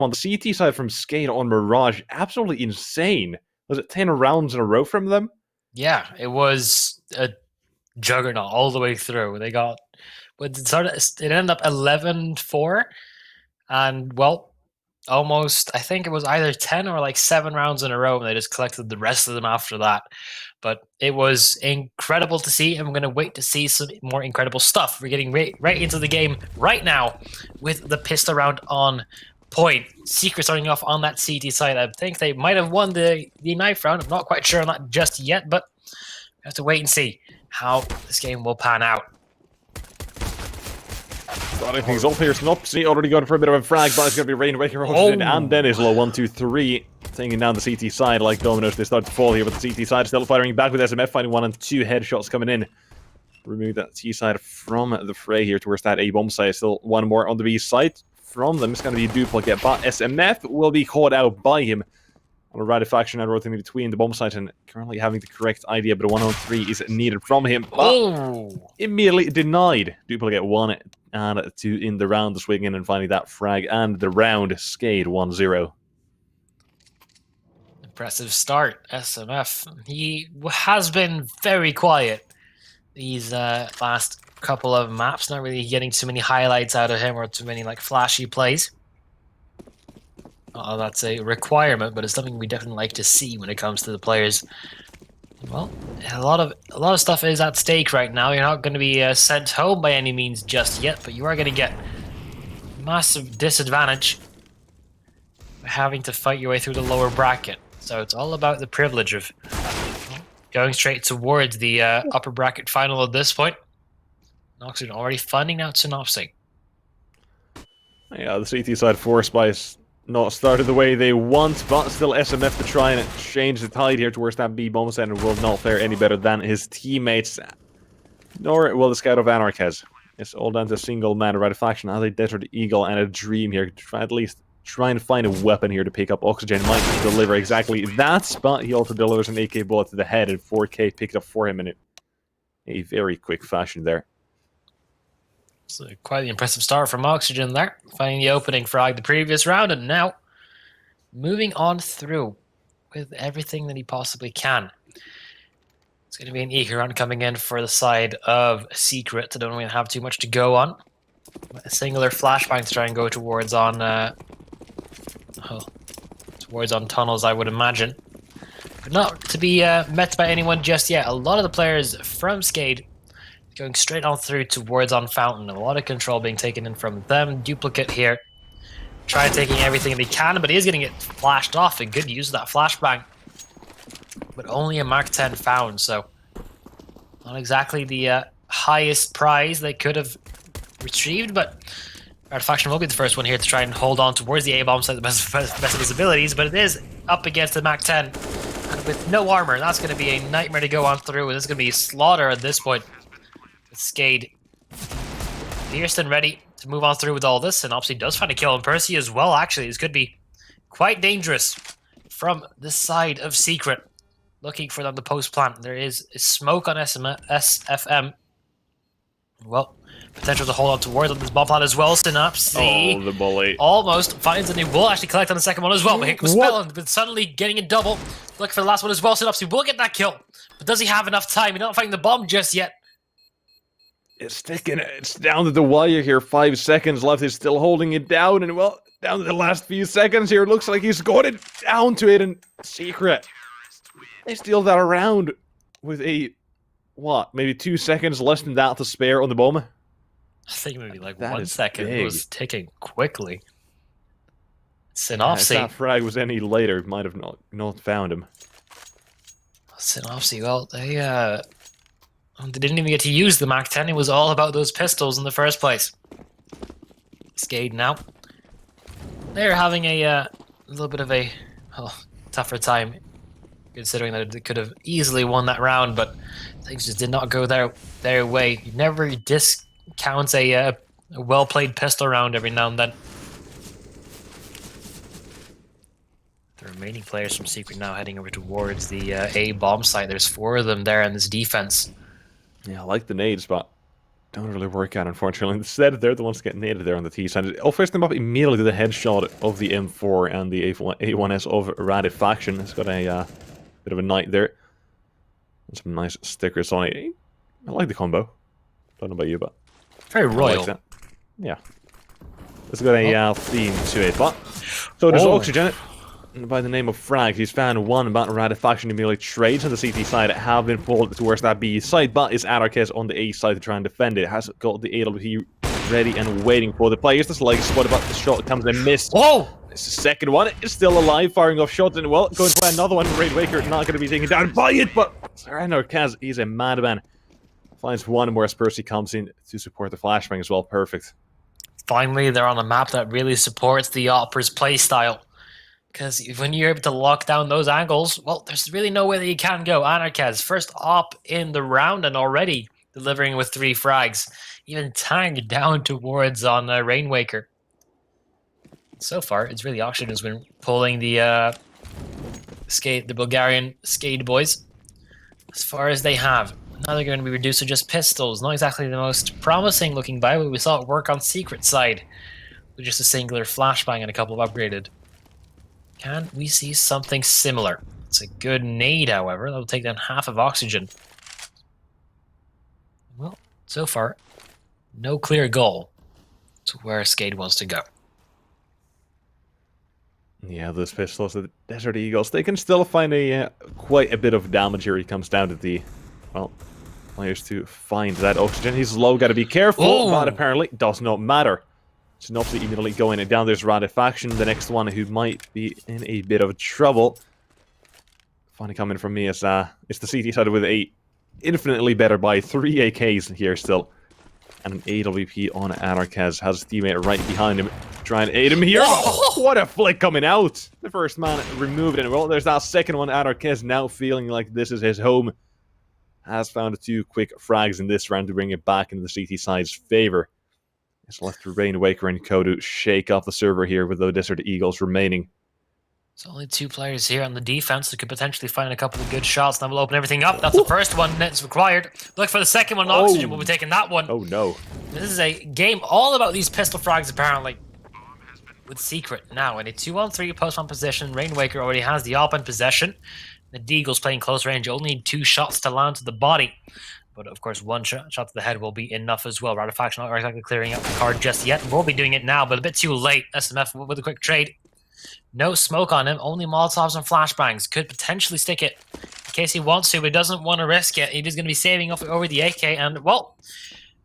On the CT side from SKADE on Mirage, absolutely insane. Was it 10 rounds in a row from them? Yeah, it was a juggernaut all the way through. They got, but it ended up 11-4, and well, almost, I think it was either 10 or like 7 rounds in a row, and they just collected the rest of them after that. But it was incredible to see, and we're going to wait to see some more incredible stuff. We're getting right into the game right now with the pistol round on point. Secret starting off on that CT side. I think they might have won the knife round. I'm not quite sure on that just yet, but we have to wait and see how this game will pan out. Starting things off here, Snopsy already going for a bit of a frag, but it's going to be Rain right here, and then is low 1, 2, 3, taking down the CT side like dominoes. They start to fall here, but the CT side still firing back with SMF, finding 1 and 2 headshots coming in. Remove that T side from the fray here towards that A bomb side. Still one more on the B side from them. It's going to be a duplicate, but SMF will be caught out by him on a right faction and rotating between the bomb site and currently having the correct idea, but a 1-on-3 is needed from him. Immediately denied. Duplicate 1 and 2 in the round, the swing in and finding that frag and the round. SKADE 1-0. Impressive start, SMF. He has been very quiet these last couple of maps, not really getting too many highlights out of him or too many like flashy plays. That's a requirement, but it's something we definitely like to see when it comes to the players. Well, a lot of stuff is at stake right now. You're not going to be sent home by any means just yet, but you are going to get massive disadvantage by having to fight your way through the lower bracket. So it's all about the privilege of going straight towards the upper bracket final at this point. Oxygen already finding out Synopsy. Yeah, the CT side forced by not started the way they want, but still SMF to try and change the tide here towards that B bomb set and will not fare any better than his teammates. Nor will the Scout of Anarch. It's all down to a single man, right? A faction has a Desert Eagle and a Dream here to try at least try and find a weapon here to pick up. Oxygen might deliver exactly that, but he also delivers an AK bullet to the head and 4K picked up for him in a very quick fashion there. So quite the impressive start from Oxygen there, finding the opening frag the previous round, and now moving on through with everything that he possibly can. It's going to be an eager run coming in for the side of Secret. I don't really have too much to go on. A singular flashbang to try and go towards on tunnels, I would imagine. But not to be met by anyone just yet. A lot of the players from SKADE going straight on through towards on Fountain. A lot of control being taken in from them. Duplicate here. Try taking everything that he can, but he is going to get flashed off. A good use of that flashbang. But only a Mark 10 found, so not exactly the highest prize they could have retrieved, but Faction will be the first one here to try and hold on towards the A-bomb side, the best of his abilities, but it is up against the Mark 10. And with no armor, that's going to be a nightmare to go on through, and it's going to be slaughter at this point. With SKADE fierce and ready to move on through with all this, and obviously does find a kill on Percy as well, actually. This could be quite dangerous from the side of Secret. Looking for them to post-plant. There is smoke on SFM. Well, potential to hold on towards this bomb plant as well. Synopsy. Oh, the bully. Almost finds it. He will actually collect on the second one as well. But here comes Spellin, but suddenly getting a double. Looking for the last one as well. Synopsy will get that kill. But does he have enough time? He's not finding the bomb just yet. It's sticking. It's down to the wire here. 5 seconds left. He's still holding it down. And, well, down to the last few seconds here. It looks like he's got it down to it. And Secret, they steal that around with a, what, maybe 2 seconds less than that to spare on the bomb? I think maybe like 1 second. It was ticking quickly. Synopsy. If that frag was any later, might have not found him. Synopsy, well, they didn't even get to use the Mark 10. It was all about those pistols in the first place. SKADE now. They're having a little bit of a tougher time, considering that they could have easily won that round, but things just did not go their way. You never discount a well-played pistol round every now and then. The remaining players from Secret now heading over towards the A bomb site. There's 4 of them there in this defense. Yeah, I like the nades, but don't really work out, unfortunately. Instead, they're the ones getting naded there on the T side. I'll first them up immediately to the headshot of the M4 and the A1S of Ratifaction. It's got a bit of a knight there. And some nice stickers on it. I like the combo. Don't know about you, but... Very royal. Like that. Yeah. It's got a theme to it, but... So there's Oxygen. By the name of Frag, he's found one about Ratifaction immediately trades on the CT side have been pulled towards that B side, but is Anarchist on the A side to try and defend it. Has got the AWP ready and waiting for the players. This like spot about the shot comes and missed. Whoa! It's the second one. It's still alive, firing off shots, and well, going for another one. Raid Waker not going to be taken down by it, but Anarchist, he's a madman. Finds one where Spursy comes in to support the flashbang as well. Perfect. Finally, they're on a map that really supports the Opera's playstyle. Because when you're able to lock down those angles, well, there's really nowhere that you can go. Anarchaz, first op in the round and already delivering with 3 frags. Even tagged down towards on Rainwaker. So far, it's really Oxygen who's been pulling the the Bulgarian SKADE boys as far as they have. Now they're going to be reduced to just pistols. Not exactly the most promising looking buy, but we saw it work on Secret side with just a singular flashbang and a couple of upgraded. Can we see something similar? It's a good nade, however. That'll take down half of Oxygen. Well, so far, no clear goal to where SKADE wants to go. Yeah, those pistols, the Desert Eagles, they can still find quite a bit of damage here. It comes down to the, well, players to find that Oxygen. He's low, gotta be careful, but apparently does not matter. Synopsis immediately going down. There's Ratifaction, the next one who might be in a bit of trouble. Funny comment from me is it's the CT side with a infinitely better by 3 AKs here still. And an AWP on Anarchaz. Has his teammate right behind him. Trying to aid him here. Oh, what a flick coming out. The first man removed it. Well, there's that second one. Anarchaz now feeling like this is his home. Has found 2 quick frags in this round to bring it back into the CT side's favor. It's left to Rain Waker and Co to shake off the server here with the Desert Eagles remaining. There's only 2 players here on the defense that could potentially find a couple of good shots. Now we'll open everything up. That's the first one that's required. Look for the second one. Oxygen will be taking that one. Oh no. This is a game all about these pistol frags apparently. With Secret now in a 2-on-3 post-on position. Rain Waker already has the op in possession. The Deagle's playing close range. Only need 2 shots to land to the body. But of course, 1 shot to the head will be enough as well. Ratifaction not exactly clearing up the card just yet. We'll be doing it now, but a bit too late. SMF with a quick trade. No smoke on him. Only Molotovs and flashbangs. Could potentially stick it in case he wants to, but he doesn't want to risk it. He is going to be saving off over the AK. And, well,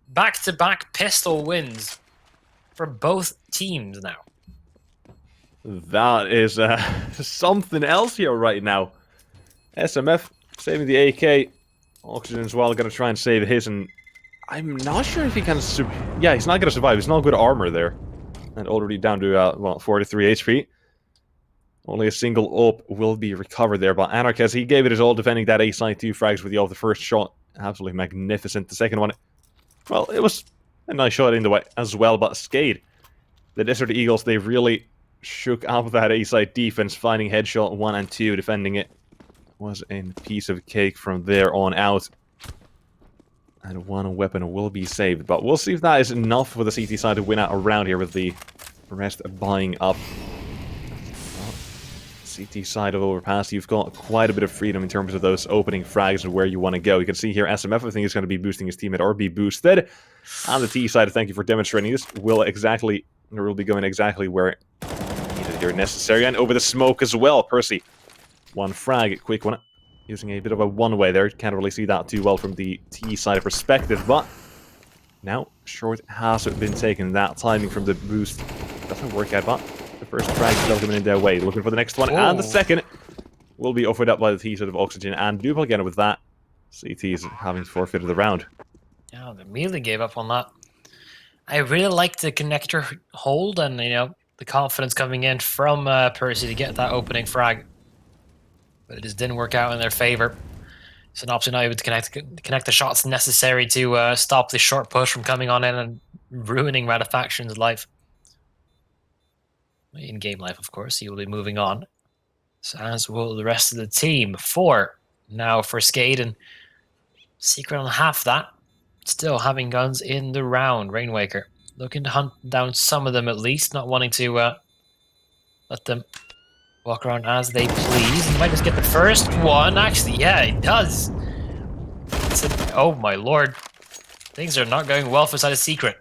back-to-back pistol wins for both teams now. That is something else here right now. SMF saving the AK. Oxygen as well, going to try and save his, and I'm not sure if he can... Yeah, he's not going to survive. He's not good armor there. And already down to, well, 43 HP. Only a single up will be recovered there, but Anarchist, he gave it his all defending that A-side 2 frags with the first shot. Absolutely magnificent. The second one, well, it was a nice shot in the way as well, but SKADE, the Desert Eagles, they really shook up that A-side defense, finding headshot 1 and 2, defending it. Was a piece of cake from there on out. And 1 weapon will be saved. But we'll see if that is enough for the CT side to win out a round here with the rest buying up. Well, CT side of Overpass, you've got quite a bit of freedom in terms of those opening frags and where you want to go. You can see here SMF, I think, is going to be boosting his teammate or be boosted. On the T side, thank you for demonstrating this. Will be going exactly where needed here necessary. And over the smoke as well, Percy. 1 frag, quick one. Using a bit of a one-way there. Can't really see that too well from the T side perspective, but now short has been taken. That timing from the boost doesn't work out, but the first frag still coming in their way. Looking for the next one, and the second will be offered up by the T side of Oxygen and Dupe again with that. CT is having forfeited the round. Yeah, they immediately gave up on that. I really like the connector hold and, you know, the confidence coming in from Percy to get that opening frag. But it just didn't work out in their favor. Synopsis not able to connect the shots necessary to stop the short push from coming on in and ruining Ratafaction's life. In game life, of course, he will be moving on. So as will the rest of the team. 4 now for SKADE, and Secret on half that. still having guns in the round. Rainwaker looking to hunt down some of them at least, not wanting to let them walk around as they please. He might just get the first one. Actually, yeah, he does. Oh my lord. Things are not going well for Side of Secret.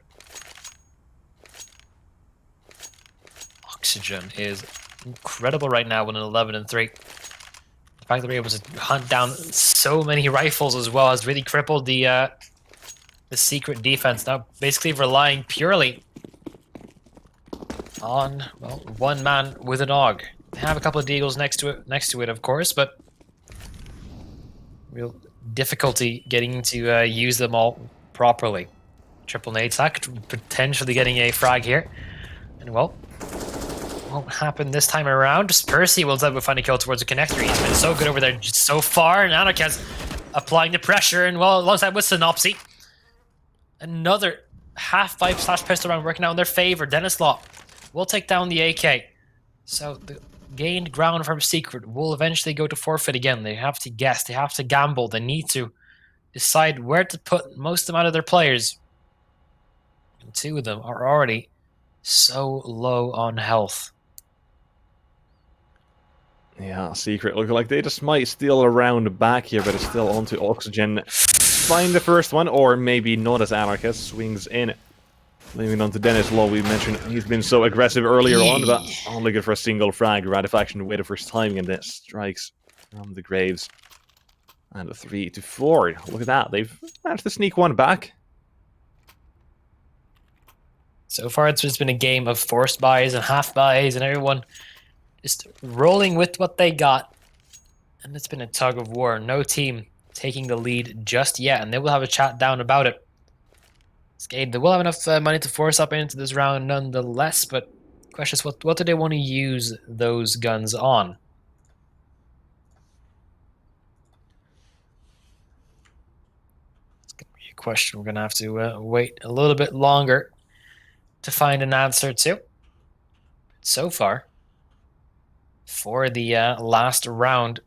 Oxygen is incredible right now with an 11-3. The fact that we're able to hunt down so many rifles as well has really crippled the Secret defense. Now basically relying purely on, well, one man with an AUG. They have a couple of deagles next to it, of course, but real difficulty getting to use them all properly. Triple nade sack, potentially getting a frag here, and well, won't happen this time around. Just Percy will find a kill towards the connector. He's been so good over there just so far, and Anarchaz applying the pressure, and well, alongside with Synopsy. Another half-pipe / pistol round working out in their favor. Dennis Law will take down the AK. So the gained ground from Secret will eventually go to forfeit again. They have to guess, they have to gamble, they need to decide where to put most amount of their players. And two of them are already so low on health. Yeah, Secret look like they just might steal a round back here, but it's still onto Oxygen. Find the first one, or maybe not, as Anarchist swings in. Leaving on to Dennis Law. We mentioned he's been so aggressive earlier on, but only good for a single frag. Radifaction waited for his timing, and then strikes from the graves. And a 3-4. Look at that. They've managed to sneak one back. So far, it's just been a game of forced buys and half buys, and everyone just rolling with what they got. And it's been a tug of war. No team taking the lead just yet, and they will have a chat down about it. SKADE, they will have enough money to force up into this round nonetheless, but the question is, what do they want to use those guns on? It's going to be a question we're going to have to wait a little bit longer to find an answer to. So far, for the last round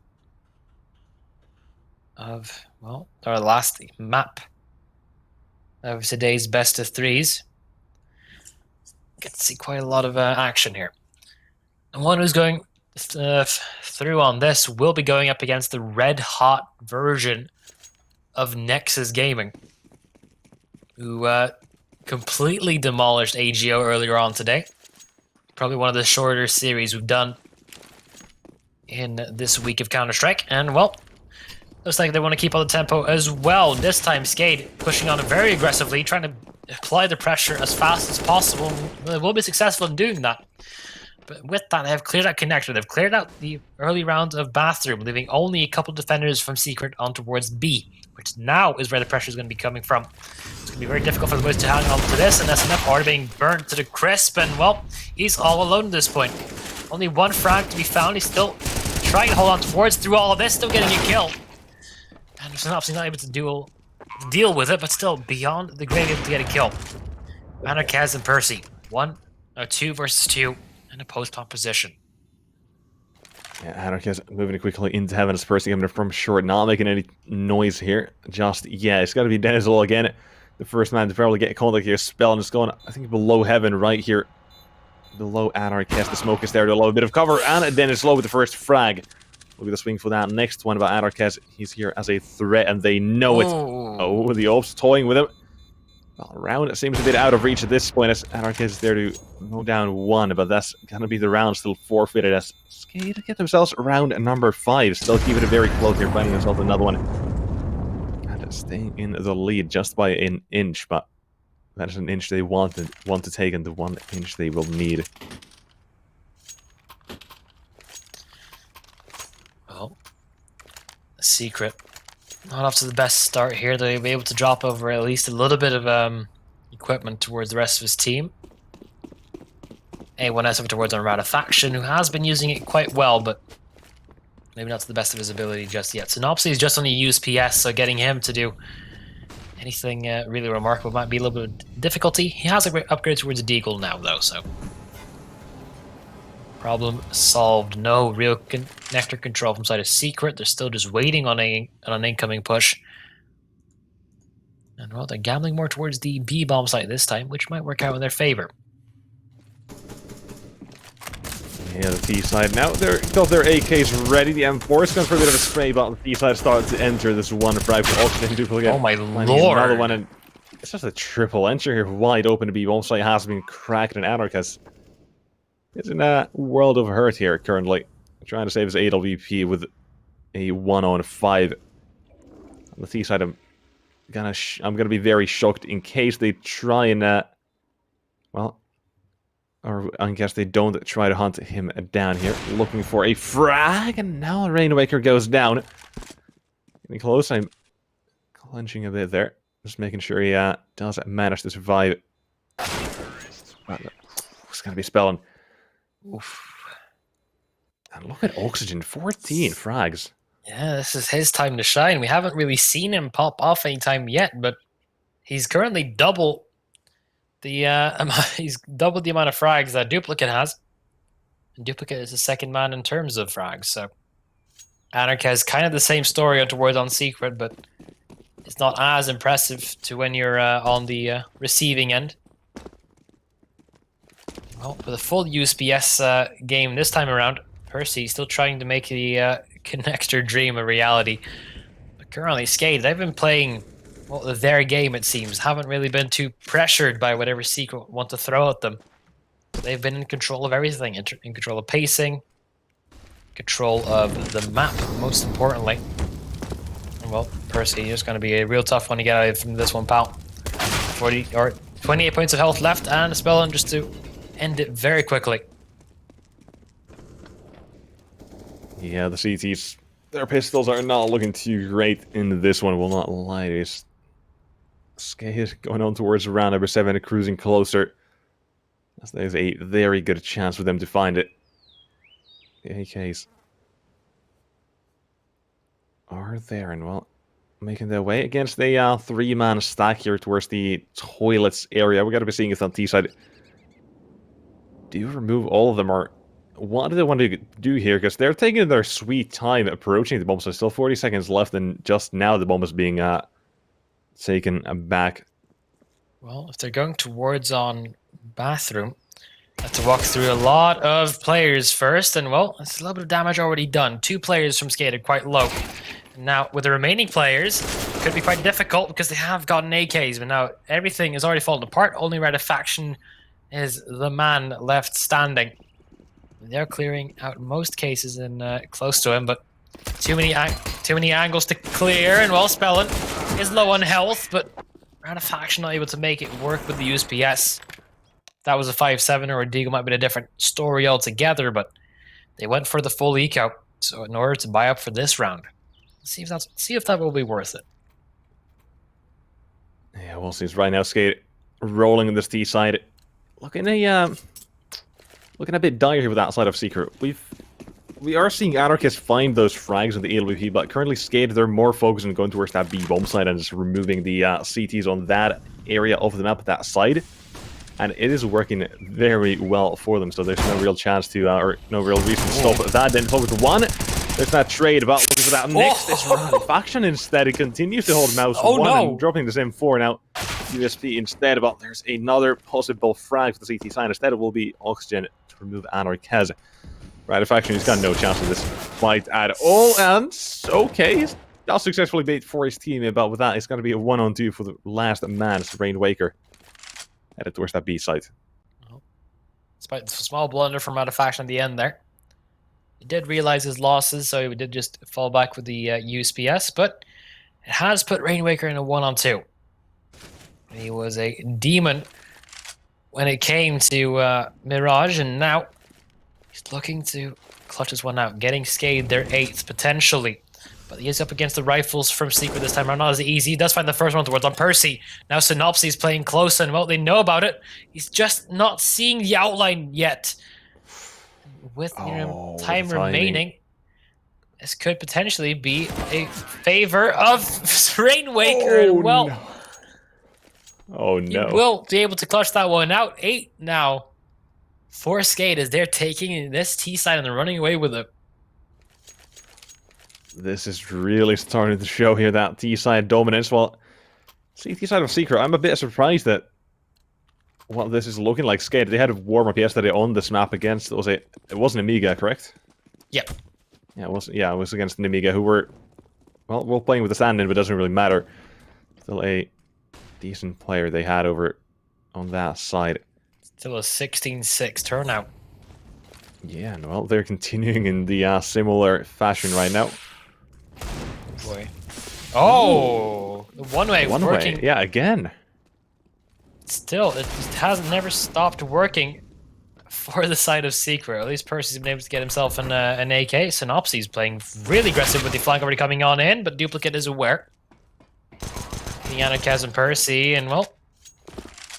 of, well, our last map of today's best of threes, get to see quite a lot of action here. The one who's going through on this will be going up against the red-hot version of Nexus Gaming, who completely demolished AGO earlier on today. Probably one of the shorter series we've done in this week of Counter-Strike, and well, looks like they want to keep on the tempo as well. This time, SKADE pushing on it very aggressively, trying to apply the pressure as fast as possible. They will be successful in doing that. But with that, they have cleared out Connector. They've cleared out the early rounds of Bathroom, leaving only a couple defenders from Secret on towards B, which now is where the pressure is going to be coming from. It's going to be very difficult for the boys to hang on to this, and SMF already being burnt to the crisp, and well, he's all alone at this point. Only one frag to be found. He's still trying to hold on towards through all of this, still getting a kill. And he's obviously not able to deal with it, but still beyond the grave able to get a kill. Anarchaz and Percy, 2 versus 2 in a post-pump position. Yeah, Anarchaz moving quickly into heaven as Percy coming from short, not making any noise here. Just, yeah, it's got to be Dennis Law again. The first man to probably get contact here. Spell and it's going, I think, below heaven right here. Below Anarchaz, the smoke is there to allow a bit of cover, and Dennis Law with the first frag. Look at the swing for that next one about Anarchaz. He's here as a threat, and they know it. Oh, the Ops toying with him. Well, round, it seems a bit out of reach at this point, as Anarchaz is there to go down one, but that's going to be the round still forfeited as SKADE get themselves round number 5. Still keeping it very close here, finding themselves another one. And staying in the lead just by an inch, but that is an inch they want to take, and the 1 inch they will need. Well, Secret not off to the best start here. They'll be able to drop over at least a little bit of equipment towards the rest of his team. A1S over towards on Radifaction, who has been using it quite well, but maybe not to the best of his ability just yet. Synopsy is just on the use PS, so getting him to do anything really remarkable might be a little bit of difficulty. He has a great upgrade towards a Deagle now, though, so problem solved. No real connector control from side of Secret. They're still just waiting on an incoming push. And And well, they're gambling more towards the B bomb site this time, which might work out in their favor. Yeah, the T side now. They've got their AKs ready. The M4 is going for a bit of a spray, but the T side started to enter this one frag for oxygen duplicate. Oh my Another lord! one, and it's just a triple entry here, wide open. The B bomb site has been cracked, and Anarchist is in a world of hurt here currently, trying to save his AWP with a 1-on-5. On the T side, I'm gonna be very shocked in case they try and well. Or I guess they don't try to hunt him down here. Looking for a frag, and now Rainwaker goes down. Getting close, I'm clenching a bit there. Just making sure he does manage to survive. It's gonna be spelling. Oof. And look at Oxygen, 14 frags. Yeah, this is his time to shine. We haven't really seen him pop off any time yet, but he's currently double the he's doubled the amount of frags that Duplicate has. And Duplicate is the second man in terms of frags, so Anarch has kind of the same story towards on Secret, but it's not as impressive to when you're on the receiving end. Well, for the full USPS game this time around, Percy still trying to make the connector dream a reality. But currently, SKADE, they've been playing their game, it seems. Haven't really been too pressured by whatever Secret want to throw at them. They've been in control of everything, in control of pacing, control of the map, most importantly. And well, Percy is going to be a real tough one to get out of from this one, pal. 28 points of health left, and a spell on just to end it very quickly. Yeah, the CTs, their pistols are not looking too great in this one, will not lie. It's SKADE going on towards round number 7 and cruising closer. As there's a very good chance for them to find it. The AKs are there, and well, making their way against the 3-man stack here towards the toilets area. We got to be seeing if on T side do you remove all of them, or what do they want to do here? Because they're taking their sweet time approaching the bomb, so still 40 seconds left, and just now the bomb is being taken back. Well, if they're going towards on bathroom, have to walk through a lot of players first, and well, it's a little bit of damage already done. 2 players from SKADE are quite low. Now, with the remaining players, it could be quite difficult because they have gotten AKs, but now everything is already falling apart. Only Faction is the man left standing. They're clearing out most cases and close to him, but too many angles to clear, and well, Spellin is low on health, but Faction not able to make it work with the USPS. That was a 5-7 or a Deagle might have been a different story altogether, but they went for the full eco, so in order to buy up for this round. See if that will be worth it. Yeah, we'll see. It's right now SKADE rolling in this T side. Looking a bit dire here with that side of Secret. We are seeing Anarchists find those frags in the AWP, but currently SKADE, they're more focused on going towards that B bomb side and just removing the CTs on that area of the map, that side. And it is working very well for them, so there's no real chance to, or no real reason to stop that. Then focus one. There's that trade about looking for that next. This Faction instead, it continues to hold mouse one and dropping this M4 now. USP instead, but there's another possible frag for the CT side. Instead, it will be Oxygen to remove Anarchaz. Right, Faction has got no chance in this fight at all, and okay, he's not successfully bait for his team, but with that, it's going to be a 1-on-2 for the last man, it's Rainwaker, headed towards that B site. Well, despite the small blunder from Faction at the end there, he did realize his losses, so he did just fall back with the USPS, but it has put Rainwaker in a 1-on-2. He was a demon when it came to Mirage, and now he's looking to clutch this one out, getting SKADE their 8th potentially. But he is up against the rifles from Secret this time around. Not as easy. He does find the first one towards on Percy. Now Synopsy's playing close, and well, they know about it. He's just not seeing the outline yet. With time remaining, this could potentially be a favor of Rainwaker. Oh, well, no. Oh no. He will be able to clutch that one out. 8 now for SKADE as they're taking this T side and they're running away with it. This is really starting to show here that T side dominance. Well, CT side of Secret, I'm a bit surprised that what this is looking like. SKADE, they had a warm-up yesterday on this map against, it wasn't Amiga, correct? Yep. Yeah, it was against an Amiga who were, well, we're playing with the stand-in, but it doesn't really matter. Still a decent player they had over on that side. Still a 16-6 turnout. Yeah, and well, they're continuing in the similar fashion right now. Boy. Oh! One-way working. Yeah, again. Still, it has never stopped working for the side of Secret. At least Percy's been able to get himself an AK. Synopsy's playing really aggressive with the flank already coming on in, but Duplicate is aware. The Anarchaz and Percy, and well,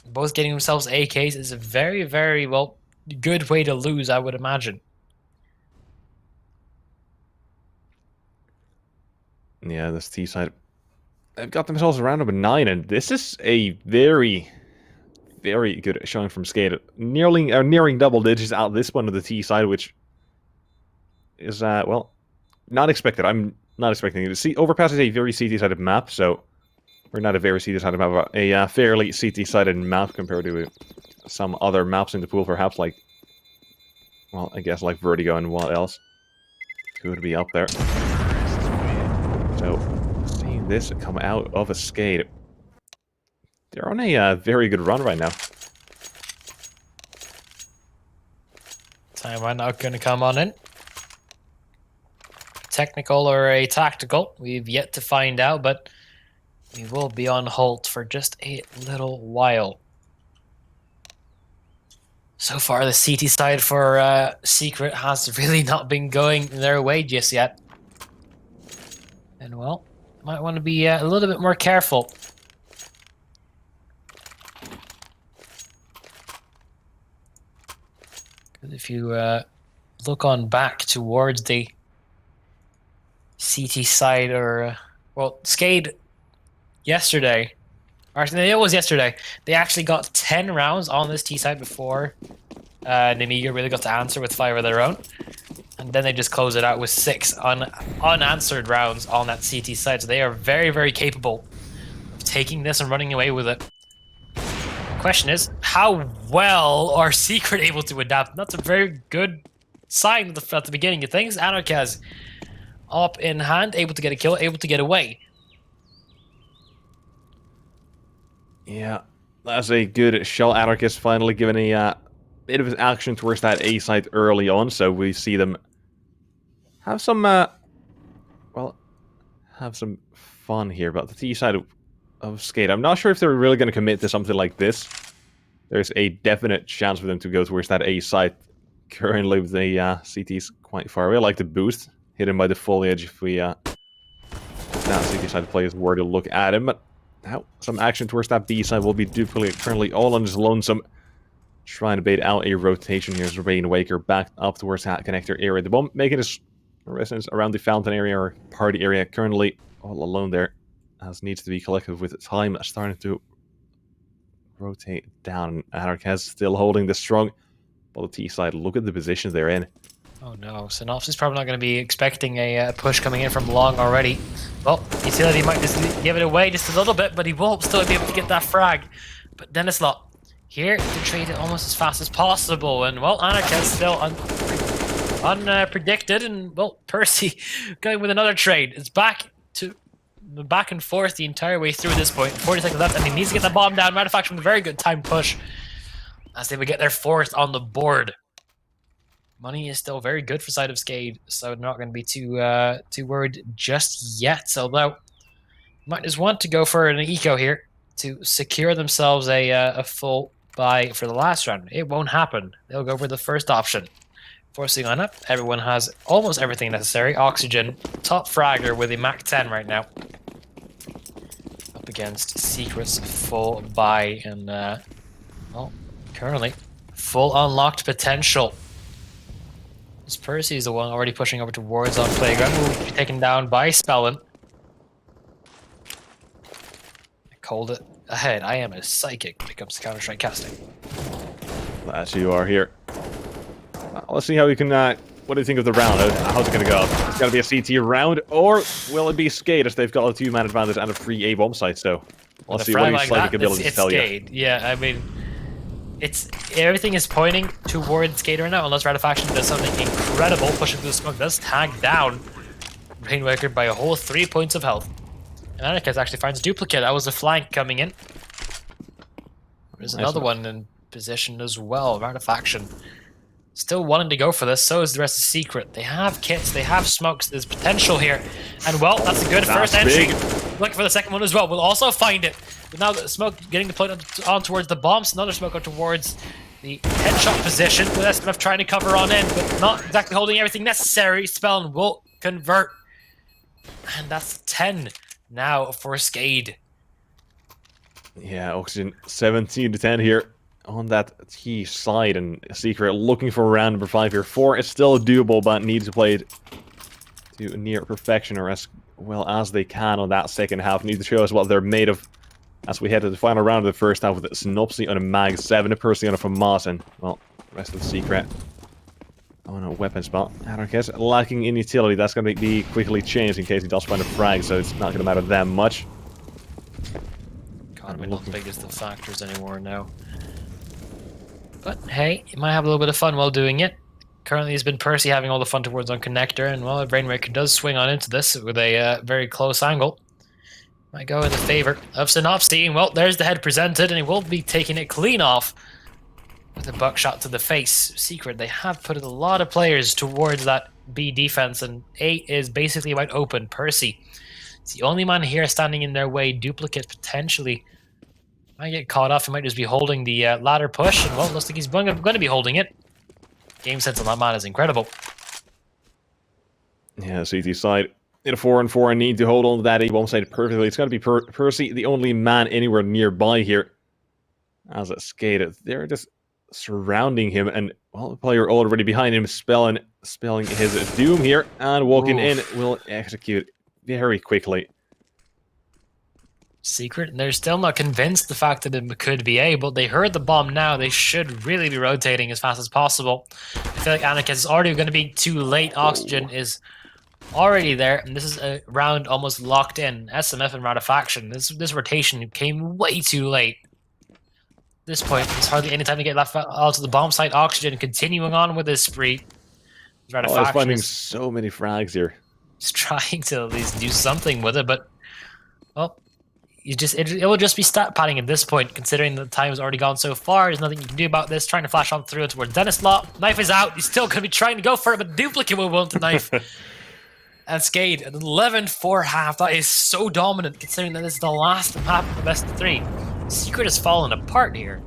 both getting themselves AKs is a very, very, well, good way to lose, I would imagine. Yeah, this T side, they've got themselves around number 9, and this is a very, very good showing from SKADE. Nearing double digits out this one of the T side, which is, well, not expected. I'm not expecting it. See, Overpass is a very CT-sided map, so... Or not a very CT-sided map, but a fairly CT-sided map compared to some other maps in the pool, perhaps like... Well, I guess like Vertigo and what else could be up there. So, seeing this come out of a SKADE, they're on a very good run right now. Time I'm not going to come on in. Technical or a tactical, we've yet to find out, but we will be on hold for just a little while. So far, the CT side for Secret has really not been going their way just yet. And well, might want to be a little bit more careful. Because if you look on back towards the CT side, or well, SKADE yesterday, or it was yesterday, they actually got 10 rounds on this T side before Namiga really got to answer with 5 of their own, and then they just close it out with 6 unanswered rounds on that CT side. So they are very, very capable of taking this and running away with it. The question is, how well are Secret able to adapt? That's a very good sign at the beginning of things. Anarchaz up in hand, able to get a kill, able to get away. Yeah, that's a good shot. Anarchist finally given a bit of his action towards that A side early on, so we see them have some, well, have some fun here. But the T side of SKADE, I'm not sure if they're really going to commit to something like this. There's a definite chance for them to go towards that A side. Currently, with the CTs quite far away. I like the boost hidden by the foliage if we that CT side players were to look at him. But now some action towards that B side will be Duplicate currently all on his lonesome, trying to bait out a rotation here as Rainwaker back up towards that connector area. The bomb making his residence around the fountain area or party area, currently all alone there, as needs to be collected with time starting to rotate down. Anarchaz still holding the strong. Well, the T side, look at the positions they're in. Oh no, Synopsis probably not going to be expecting a push coming in from long already. Well, Utility might just give it away just a little bit, but he will still be able to get that frag. But Denislot here to trade it almost as fast as possible, and well, Anarchaz still unpredicted, and well, Percy going with another trade. It's back and forth the entire way through this point. 40 seconds left, and he needs to get the bomb down. Manufacturing with a very good time push as they would get their 4th on the board. Money is still very good for side of SKADE, so not going to be too worried just yet. Although, might just want to go for an eco here to secure themselves a full buy for the last round. It won't happen. They'll go for the first option. Forcing on up, everyone has almost everything necessary. Oxygen, top fragger with a Mach 10 right now. Up against Secret's full buy, and well, currently full unlocked potential. Percy is the one already pushing over towards on Playground, who will be taken down by Spellin. I called it ahead. I am a psychic when it comes to Counter-Strike casting. Glad you are here. Let's see how we can, what do you think of the round? How's it going to go? It's got to be a CT round, or will it be SKADE as they've got a 2-man advantage and a free A-bomb site, so Let's With see a what frag your like psychic that, abilities it's tell you. SKADE. Yeah, I mean, everything is pointing towards SKADE right now, unless Ratifaction does something incredible, pushing through the smoke, does tag down Rainmaker by a whole 3 points of health. And Anarchist actually finds duplicate. That was a flank coming in. There's another one in position as well. Ratifaction still wanting to go for this. So is the rest of Secret. They have kits. They have smokes. There's potential here. And well, that's a good first entry. Looking for the second one as well. We'll also find it. But now the smoke getting deployed on towards the bombs. Another smoke on towards the headshot position. With SMF trying to cover on in, but not exactly holding everything necessary. Spellin will convert. And that's 10 now for SKADE. Yeah, Oxygen 17 to 10 here on that T side, and Secret looking for round number 5 here. 4 is still doable, but needs to play it to near perfection or as well as they can on that second half. Need to show us what they're made of as we head to the final round of the first half with Synopsy on a Mag 7, a Percy on a FAMAS, and well, rest of the Secret on a weapon spot. Anarchist lacking in utility. That's going to be quickly changed in case he does find a frag, so it's not going to matter that much. God, we're not the biggest of factors anymore now. But hey, you might have a little bit of fun while doing it. Currently, it's been Percy having all the fun towards on Connector, and well, Rainmaker does swing on into this with a very close angle. Might go in the favor of Synopsy, and well, there's the head presented, and he will be taking it clean off with a buckshot to the face. Secret, they have put a lot of players towards that B defense, and A is basically wide open. Percy, it's the only man here standing in their way. Duplicate potentially might get caught off. He might just be holding the ladder push, and well, looks like he's going to be holding it. Game sense on that man is incredible. Yeah, CT side in a 4-on-4 and need to hold on to that A-bomb side perfectly. It's got to be Percy, the only man anywhere nearby here. As it skated, they're just surrounding him, and well, the player already behind him spelling his doom here, and walking in will execute very quickly. Secret, they're still not convinced the fact that it could be A, but they heard the bomb now. They should really be rotating as fast as possible. I feel like Anarchist is already going to be too late. Oxygen is already there, and this is a round almost locked in. SMF and Ratifaction. This rotation came way too late. At this point, there's hardly any time to get left out to the bomb site. Oxygen continuing on with his spree. Ratifaction I was finding so many frags here. He's trying to at least do something with it, but well, it will just be stat padding at this point, considering the time has already gone so far. There's nothing you can do about this. Trying to flash on through it towards Dennis Law. Knife is out. He's still going to be trying to go for it, but Duplicate will want the knife. And SKADE, an 11-4 half. That is so dominant, considering that this is the last half of the best of 3. Secret has fallen apart here.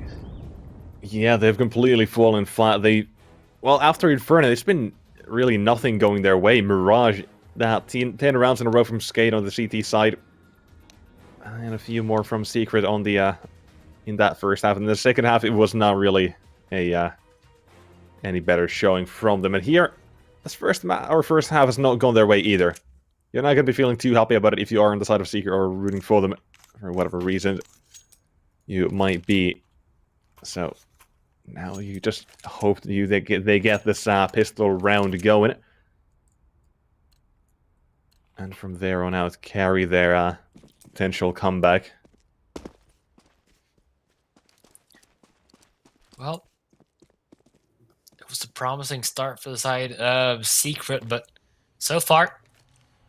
Yeah, they've completely fallen flat. Well, after Inferno, it's been really nothing going their way. Mirage, that 10 rounds in a row from SKADE on the CT side. And a few more from Secret on the in that first half. In the second half, it was not really a any better showing from them. And here, this first half has not gone their way either. You're not going to be feeling too happy about it if you are on the side of Secret or rooting for them for whatever reason you might be. So now you just hope that they get this pistol round going, and from there on out carry their potential comeback. Well, it was a promising start for the side of Secret, but so far,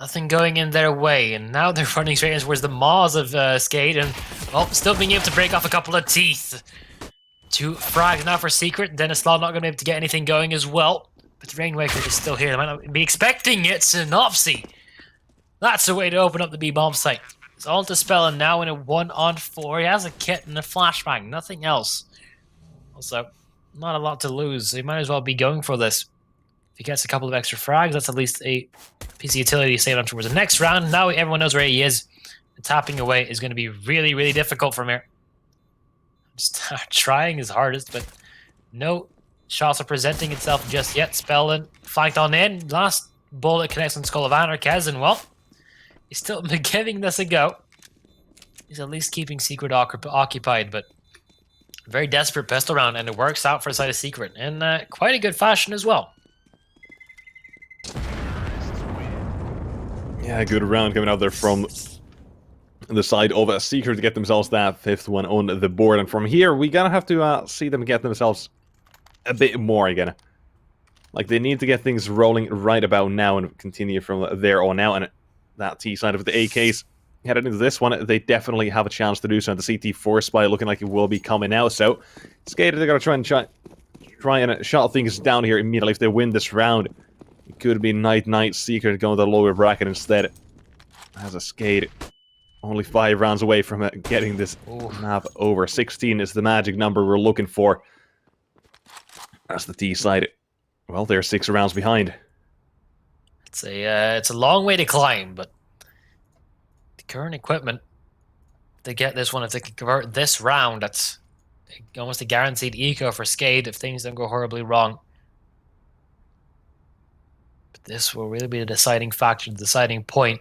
nothing going in their way. And now they're running straight towards the maws of SKADE, and well, still being able to break off a couple of teeth. 2 frags now for Secret. Dennis Law not going to be able to get anything going as well. But Rainmaker is still here. They might not be expecting it. Synopsy. That's a way to open up the B-bomb site. It's all to Spellin now in a 1-on-4. He has a kit and a flashbang, nothing else. Also, not a lot to lose, so he might as well be going for this. If he gets a couple of extra frags, that's at least a piece of utility saved on towards the next round. Now everyone knows where he is. And tapping away is going to be really, really difficult from here. Just trying his hardest, but no shots are presenting itself just yet. Spellin flanked on in. Last bullet connects on the skull of Anarchist, and well, he's still giving this a go. He's at least keeping Secret occupied, but very desperate pistol round, and it works out for the side of Secret in quite a good fashion as well. Yeah, good round coming out there from the side of a Secret to get themselves that 5th one on the board. And from here, we gonna have to see them get themselves a bit more again. Like, they need to get things rolling right about now and continue from there on out. And that T side of the AKs headed into this one, they definitely have a chance to do so. And the CT4 spy looking like it will be coming out. So, SKADE, they're gonna try and shut things down here immediately. If they win this round, it could be Night Secret going to the lower bracket instead. As a SKADE, only 5 rounds away from getting this map over. 16 is the magic number we're looking for. As the T side, well, they're 6 rounds behind. It's a long way to climb, but the current equipment, if they get this one, if they can convert this round, that's almost a guaranteed eco for SKADE if things don't go horribly wrong. But this will really be the deciding factor, the deciding point.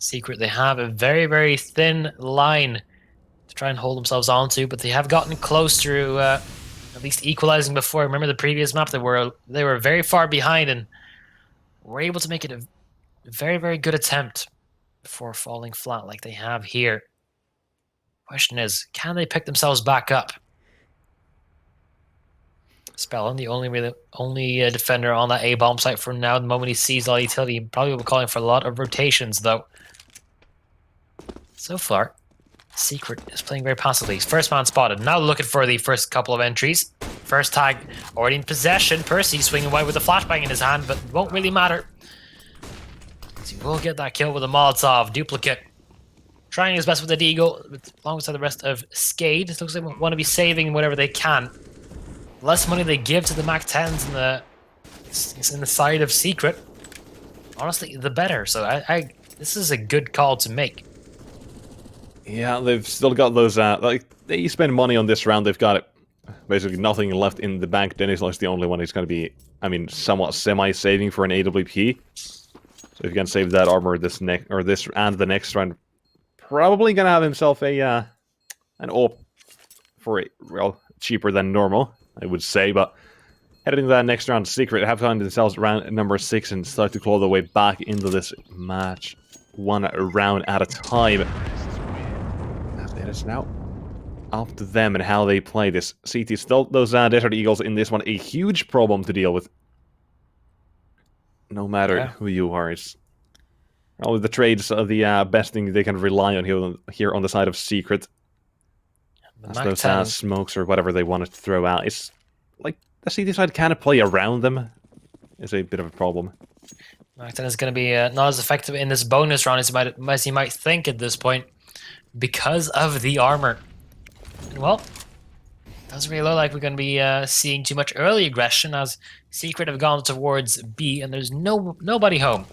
Secret, they have a very, very thin line to try and hold themselves onto, but they have gotten close through at least equalizing before. Remember the previous map, they were very far behind and were able to make it a very, very good attempt before falling flat like they have here. Question is, can they pick themselves back up? Spellin, the only defender on that A-bomb site for now. The moment he sees all utility, he probably will be calling for a lot of rotations, though. So far, Secret is playing very passively. First man spotted. Now looking for the first couple of entries. First tag already in possession. Percy swinging away with a flashbang in his hand, but it won't really matter. He will get that kill with a Molotov. Duplicate. Trying his best with the Deagle, alongside the rest of SKADE. It looks like they want to be saving whatever they can. The less money they give to the MAC-10s in the side of Secret, honestly, the better. So this is a good call to make. Yeah, they've still got those, like, they spend money on this round, they've got basically nothing left in the bank. Dennis is the only one who's going to be, I mean, somewhat semi-saving for an AWP. So if you can save that armor this and the next round, probably going to have himself an AWP for well, cheaper than normal, I would say, but heading into that next round, Secret have found themselves round number 6 and start to claw their way back into this match, 1 round at a time. It is now up to them and how they play this. CT still those Desert Eagles in this one, a huge problem to deal with. No matter who you are, it's probably the trades are the best thing they can rely on here on the side of Secret. As those smokes or whatever they want to throw out, it's like the CT side kind of play around them. Is a bit of a problem. MAC-10 is going to be not as effective in this bonus round as you might think at this point, because of the armor. And well, doesn't really look like we're going to be seeing too much early aggression, as Secret have gone towards B and there's nobody home.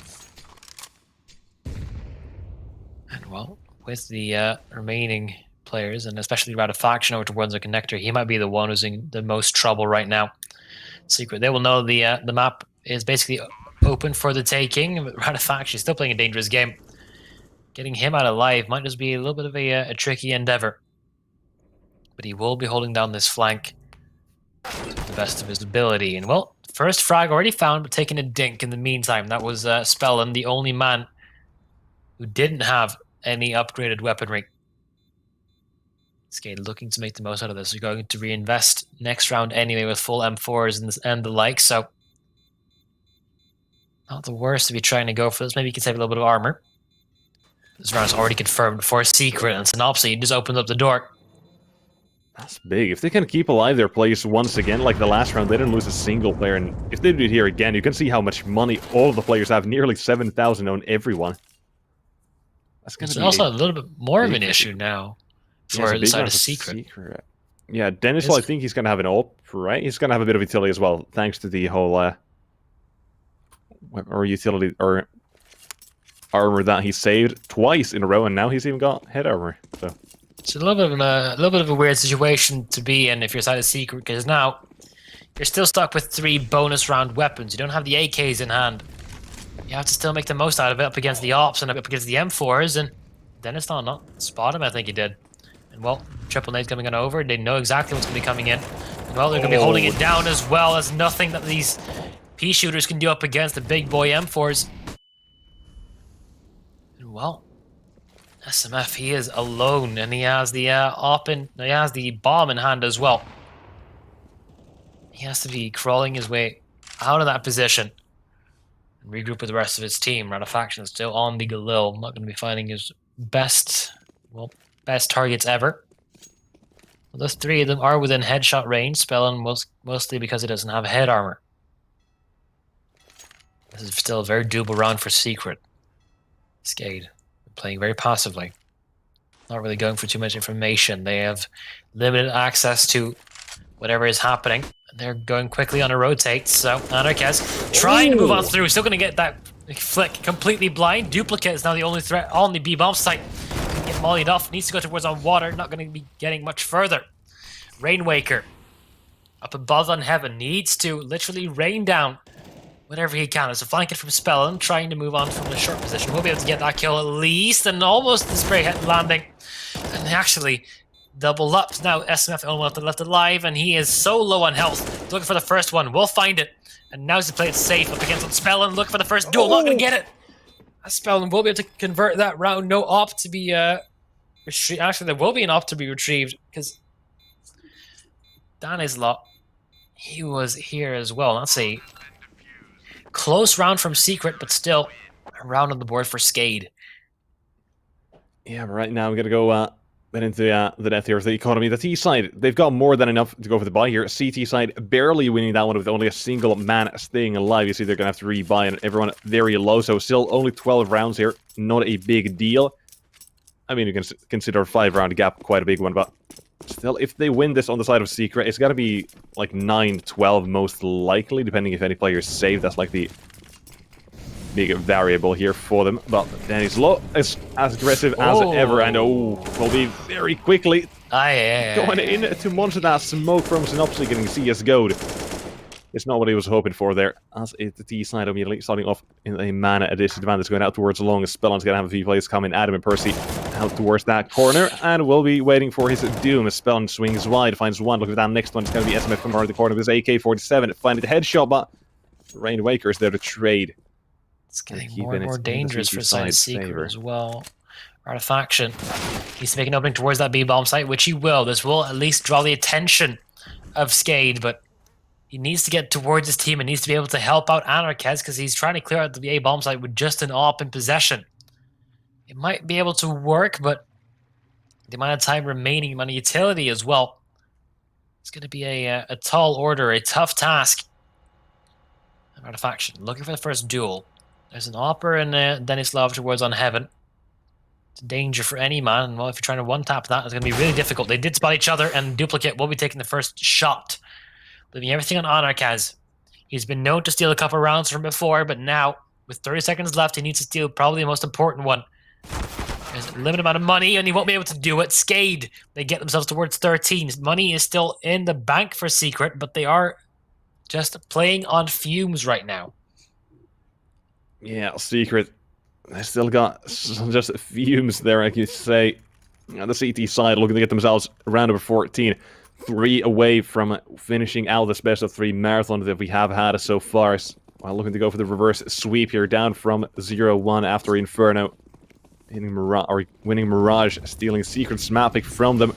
And well, with the remaining players, and especially Ratifaction over towards the connector, he might be the one who's in the most trouble right now. Secret, they will know the map is basically open for the taking, but Ratifaction is still playing a dangerous game. Getting him out alive might just be a little bit of a tricky endeavor. But he will be holding down this flank to the best of his ability. And well, first frag already found, but taking a dink in the meantime. That was Spellin, the only man who didn't have any upgraded weaponry. SKADE looking to make the most out of this. We're going to reinvest next round anyway with full M4s and the like, so not the worst to be trying to go for this. Maybe you can save a little bit of armor. This round is already confirmed for Secret, and Synopsy just opened up the door. That's big. If they can keep alive their place once again, like the last round, they didn't lose a single player, and if they do it here again, you can see how much money all the players have, nearly 7,000 on everyone. That's going to be also a little bit more of an issue now for the side of Secret. Yeah, Dennis, I think he's going to have an AWP, right? He's going to have a bit of utility as well, thanks to the whole utility or armor that he saved twice in a row, and now he's even got head armor. So it's a little bit of a weird situation to be in if you're side of Secret, because now you're still stuck with 3 bonus round weapons. You don't have the AKs in hand. You have to still make the most out of it up against the AWPs and up against the M4s, and Dennis not spot him. I think he did. And well, Triple Nade's coming on over. They know exactly what's going to be coming in. And well, they're going to be holding it down as well. As nothing that these P shooters can do up against the big boy M4s. And well, SMF, he is alone, and he has the he has the bomb in hand as well. He has to be crawling his way out of that position and regroup with the rest of his team. Faction is still on the Galil, not going to be finding his best targets ever. Well, those three of them are within headshot range, Spellin mostly because he doesn't have head armor. This is still a very doable round for Secret. SKADE playing very passively. Not really going for too much information. They have limited access to whatever is happening. They're going quickly on a rotate, so Anarkez trying to move on through. Still going to get that flick completely blind. Duplicate is now the only threat on the B-bomb site. Get mollied off. Needs to go towards on water. Not going to be getting much further. Rainwaker up above on heaven. Needs to literally rain down whatever he can. There's a flanking from Spellin, trying to move on from the short position. We'll be able to get that kill at least, and almost the spray hit landing. And actually double up. Now SMF only one left alive, and he is so low on health. Looking for the first one. We'll find it. And now's to play it safe up against Spellin. Looking for the first duel. Not going to get it. Spellin will be able to convert that round. No op to be retrieved. Actually, there will be an op to be retrieved, because Danislot, he was here as well. That's a close round from Secret, but still a round on the board for SKADE. Yeah, but right now we're going to go into the death here of the economy. The T side, they've got more than enough to go for the buy here. CT side barely winning that one with only a single man staying alive. You see they're going to have to rebuy, and everyone very low, so still only 12 rounds here. Not a big deal. I mean, you can consider a 5-round gap quite a big one, but still, if they win this on the side of Secret, it's got to be like 9-12 most likely, depending if any players save. That's like the big variable here for them. But Danny's low is as aggressive as ever, and will be very quickly going in to monster that smoke from Synopsy, getting CSGO'd. It's not what he was hoping for there. As the T side immediately starting off in a mana disadvantage, going out towards the longest. Spellon's going to have a few players come in. Adam and Percy out towards that corner, and will be waiting for his doom. As Spellon swings wide, finds one. Look at that next one. It's going to be SMF from around the corner with his AK-47. Finding the headshot, but Rainwaker is there to trade. It's getting more and more dangerous for side Secret as well. Artifaction needs to make an opening towards that B-bomb site, which he will. This will at least draw the attention of SKADE, but he needs to get towards his team and needs to be able to help out Anarkez, because he's trying to clear out the A-bomb site with just an AWP in possession. It might be able to work, but the amount of time remaining, amount of utility as well, it's going to be a tall order, a tough task. Artifaction looking for the first duel. There's an AWPer and Denislav towards on heaven. It's a danger for any man, and well, if you're trying to one-tap that, it's going to be really difficult. They did spot each other, and Duplicate will be taking the first shot, leaving everything on Anarkaz. He's been known to steal a couple rounds from before, but now, with 30 seconds left, he needs to steal probably the most important one. There's a limited amount of money, and he won't be able to do it. SKADE, they get themselves towards 13. Money is still in the bank for Secret, but they are just playing on fumes right now. Yeah, Secret, they still got just fumes there, I could say. The CT side looking to get themselves round number 14. 3 away from finishing out this best of 3 marathon that we have had so far. While looking to go for the reverse sweep here, down from 0-1 after Inferno. Winning Mirage, stealing Secret's map pick from them.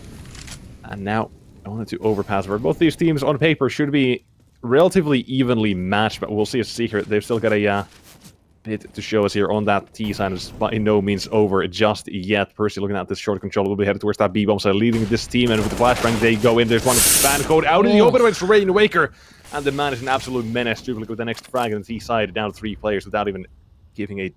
And now, I wanted to overpass where both these teams on paper should be relatively evenly matched, but we'll see a Secret. They've still got a bit to show us here on that T side. Is by no means over just yet. Percy looking at this short control will be headed towards that B-bomb side, leading this team, and with the flashbang they go in. There's one fan code out in the open. It's Rainwaker, and the man is an absolute menace. Triple with the next frag on the T side, down to 3 players without even giving a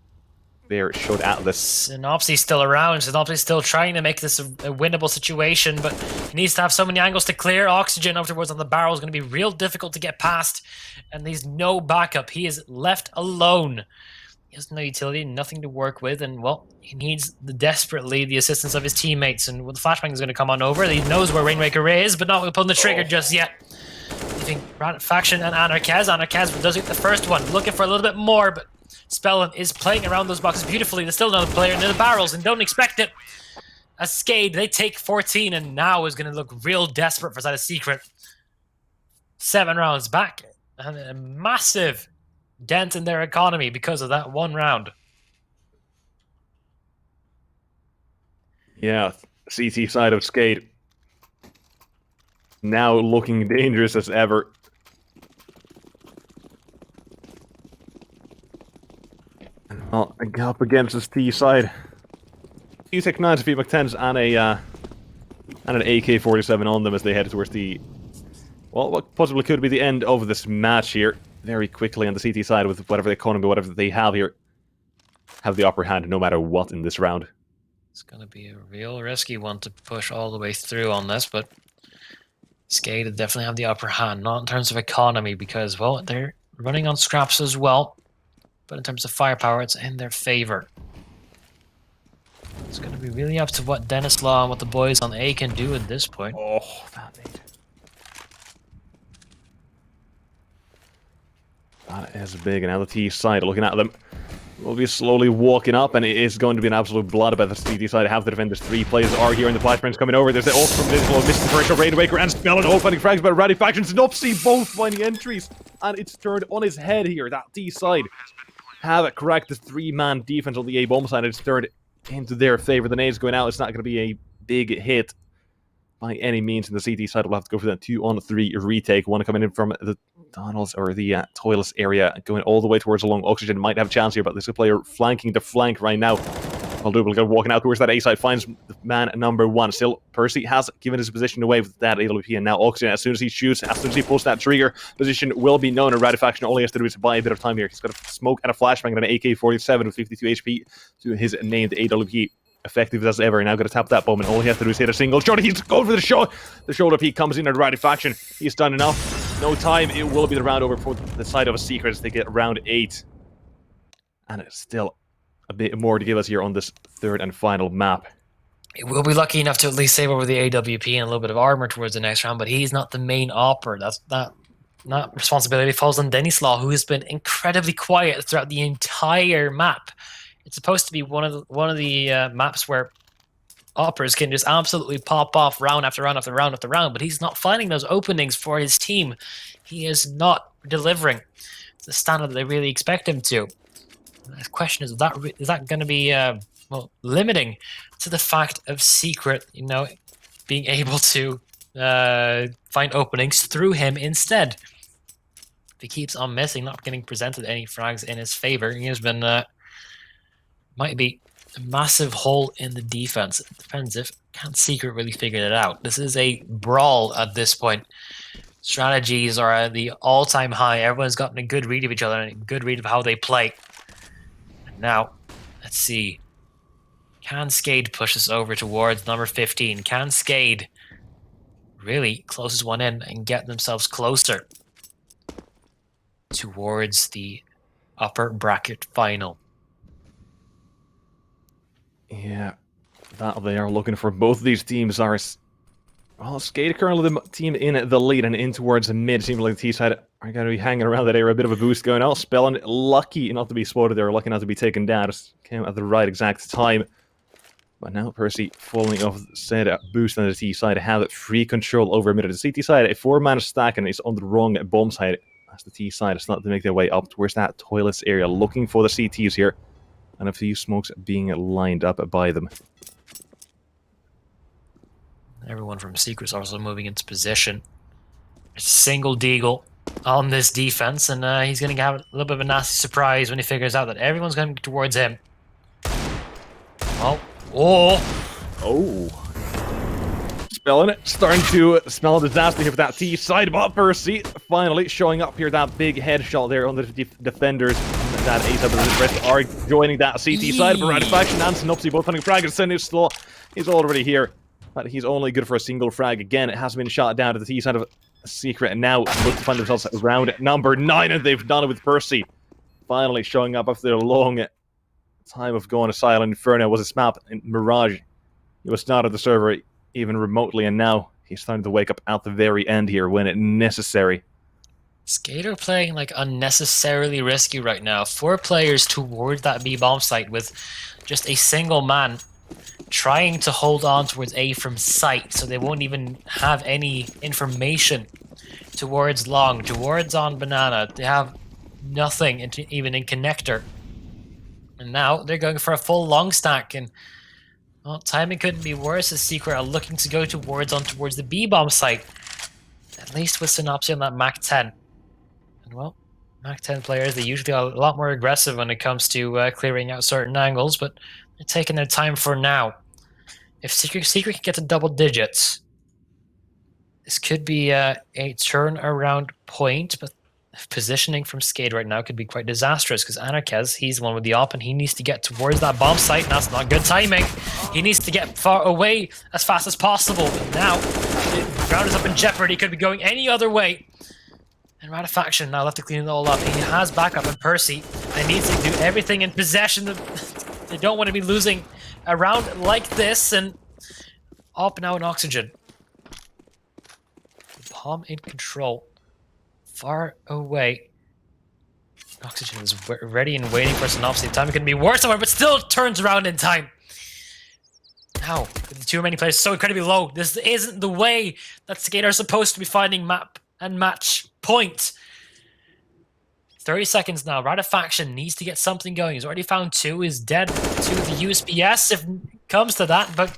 fair shot at this. Synopsy's still around. Synopsy's still trying to make this a winnable situation, but he needs to have so many angles to clear. Oxygen afterwards on the barrel is going to be real difficult to get past, and there's no backup. He is left alone. He has no utility, nothing to work with, and, well, he needs desperately the assistance of his teammates, and well, the flashbang is going to come on over. He knows where Rainwaker is, but not pulling the trigger just yet. Leaving Faction and Anarkaz. Anarkaz does get the first one, looking for a little bit more, but Spellin is playing around those boxes beautifully. There's still another player near the barrels, and don't expect it. As SKADE, they take 14, and now is going to look real desperate for side of Secret. 7 rounds back, and a massive dent in their economy because of that 1 round. Yeah, CT side of SKADE. Now looking dangerous as ever. Well, up against this T side. Two Tech 9s, a few Mach-10s, and an AK-47 on them as they head towards the... Well, what possibly could be the end of this match here. Very quickly on the CT side with whatever economy, whatever they have here. Have the upper hand no matter what in this round. It's going to be a real risky one to push all the way through on this, but SKADE definitely have the upper hand, not in terms of economy, because, well, they're running on scraps as well, but in terms of firepower, it's in their favor. It's going to be really up to what Dennis Law and what the boys on A can do at this point. Oh, that made... That is big, and now the T side looking at them. Will be slowly walking up, and it is going to be an absolute bloodbath. The CT side have the defenders. 3 players are here, and the flashbangs coming over. There's the ult from Digital, missing the first Rainwaker, and Spellin all finding frags by Rowdy Factions. Nopsy both finding entries, and it's turned on his head here. That T side have it correct. The 3-man defense on the A bomb side is turned into their favor. The nades going out. It's not going to be a big hit by any means, and the CT side will have to go for that 2-on-3 retake. One coming in from the tunnels or the toilets area, going all the way towards along Oxygen. Might have a chance here, but there's a player flanking the flank right now. While Duplicate walking out towards that A side, finds man number 1. Still, Percy has given his position away with that AWP, and now Oxygen, as soon as he shoots, as soon as he pulls that trigger, position will be known. And Rowdy Faction, all he has to do is buy a bit of time here. He's got a smoke and a flashbang and an AK-47 with 52 HP to his named AWP. Effective as ever. Now got to tap that bomb, and all he has to do is hit a single shot. He's going for the shot. The shoulder peak comes in at Rowdy Faction. He's done enough. No time. It will be the round over for the side of a secret as they get round 8. And it's still a bit more to give us here on this 3rd and final map. We'll be lucky enough to at least save over the AWP and a little bit of armor towards the next round, but he's not the main opper. That responsibility falls on Dennis Law, who has been incredibly quiet throughout the entire map. It's supposed to be one of the maps where operas can just absolutely pop off round after round after round after round, but he's not finding those openings for his team. He is not delivering the standard that they really expect him to. The question is that going to be well, limiting to the fact of Secret, you know, being able to find openings through him instead. If he keeps on missing, not getting presented any frags in his favor, he has been might be a massive hole in the defense. It depends if can Secret really figure it out. This is a brawl at this point. Strategies are at the all-time high. Everyone's gotten a good read of each other and a good read of how they play. And now, let's see. Can SKADE push us over towards number 15? Can SKADE really close this one in and get themselves closer towards the upper bracket final? Yeah, that they are looking for. Both of these teams are... Well, SKADE currently the team in the lead and in towards the mid. Seems like the T side are going to be hanging around that area. A bit of a boost going out. Spellin lucky not to be spotted there, lucky not to be taken down. Just came at the right exact time. But now Percy falling off said boost on the T side. Have free control over mid. The CT side, a 4-man stack, and it's on the wrong bomb side. As the T side is not to make their way up towards that toilets area, looking for the CTs here. And a few smokes being lined up by them. Everyone from Secret's also moving into position. It's single deagle on this defense, and he's going to have a little bit of a nasty surprise when he figures out that everyone's going towards him. Oh. Spellin it. Starting to smell a disaster here for that T side, but Percy finally showing up here. That big headshot there on the defenders. That ace up of the rest are joining that CT side. But Rowdy Faction and Synopsy both finding frag. And he's already here. But he's only good for a single frag. Again, it has been shot down to the T side of Secret. And now look to find themselves around number 9. And they've done it with Percy. Finally showing up after a long time of going to Silent Inferno. Was a map in Mirage. He was not at the server even remotely. And now he's starting to wake up at the very end here when it necessary. SKADE are playing like unnecessarily risky right now. 4 players towards that B bomb site with just a single man trying to hold on towards A from sight, so they won't even have any information towards long, towards on banana. They have nothing even in connector. And now they're going for a full long stack, and Well, timing couldn't be worse as Secret are looking to go towards the B-bomb site. At least with Synopsy on that Mach 10. And well, Mach 10 players, they usually are a lot more aggressive when it comes to clearing out certain angles, but they're taking their time for now. If Secret can get to double digits, this could be a turnaround point, but positioning from SKADE right now could be quite disastrous because Anarkez, he's the one with the op, and he needs to get towards that bomb site, and that's not good timing. He needs to get far away as fast as possible, but now the ground is up in jeopardy, could be going any other way. And Ratifaction now left to clean it all up. He has backup in Percy, and needs to do everything in possession. They don't want to be losing a round like this, and op now in Oxygen. The bomb in control. Far away. Oxygen is ready and waiting for Synopsy. Time couldn't be worse somewhere, but still turns around in time. Now, with the too many players so incredibly low, this isn't the way that SKADE are supposed to be finding map and match point. 30 seconds now. Ratifaction needs to get something going. He's already found 2. He's dead to the USPS if it comes to that, but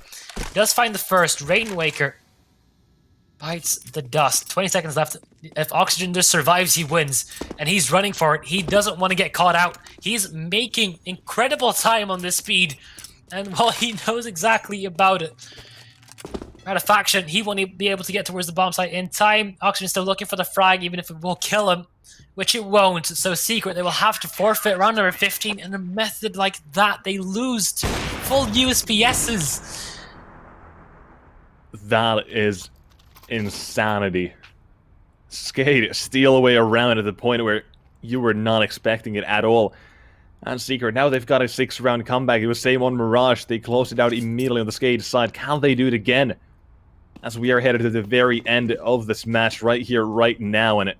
does find the first. Rainwaker bites the dust. 20 seconds left. If Oxygen just survives, he wins. And he's running for it. He doesn't want to get caught out. He's making incredible time on this speed. And well, he knows exactly about it. Ratifaction, he won't be able to get towards the bomb site in time. Oxygen's still looking for the frag, even if it will kill him. Which it won't. So Secret, they will have to forfeit round number 15. In a method like that, they lose to full USPSs. That is insanity. SKADE steal away around at the point where you were not expecting it at all. And Secret, now they've got a 6-round comeback. It was same on Mirage. They closed it out immediately on the SKADE side. Can they do it again? As we are headed to the very end of this match right here, right now, and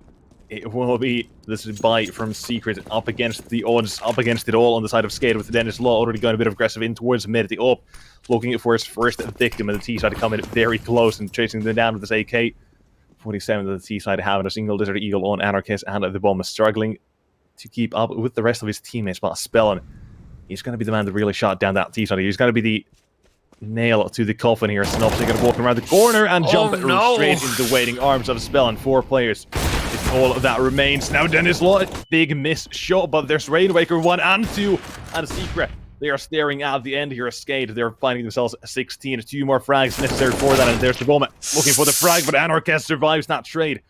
it will be this bite from Secret up against the odds, up against it all on the side of SKADE, with Dennis Law already going a bit aggressive in towards mid. The up, looking for his first victim, and the T side to come in very close and chasing them down with this AK. 47 to the T side having a single Desert Eagle on Anarchist, and the bomb is struggling to keep up with the rest of his teammates. But Spellin, he's going to be the man that really shot down that T side. He's going to be the nail to the coffin here. Synopsy going to walk around the corner and jump straight into the waiting arms of Spellin. 4 players. It's all that remains. Now Dennis Law, big miss shot, but there's Rainwaker 1 and 2, and Secret. They are staring at the end here of SKADE. They're finding themselves 16. 2 more frags necessary for that, and there's the bomb looking for the frag, but Anarchist survives that trade.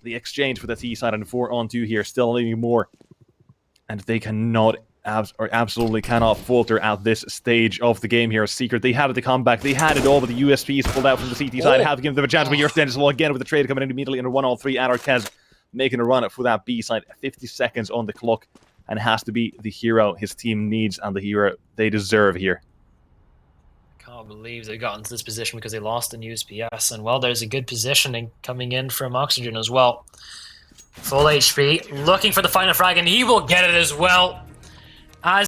The exchange for the T side and 4-on-2 here, still needing more. And they cannot, absolutely cannot falter at this stage of the game here. Secret, they had it to come back. They had it all, but the USPs pulled out from the CT side. Have given them a chance, but here's Dennis Law again with the trade coming in immediately, and a 1-on-3. Anarchist making a run for that B side. 50 seconds on the clock, and has to be the hero his team needs and the hero they deserve here. Can't believe they got into this position because they lost in USPS, and well, there's a good positioning coming in from Oxygen as well. Full HP, looking for the final frag, and he will get it as well.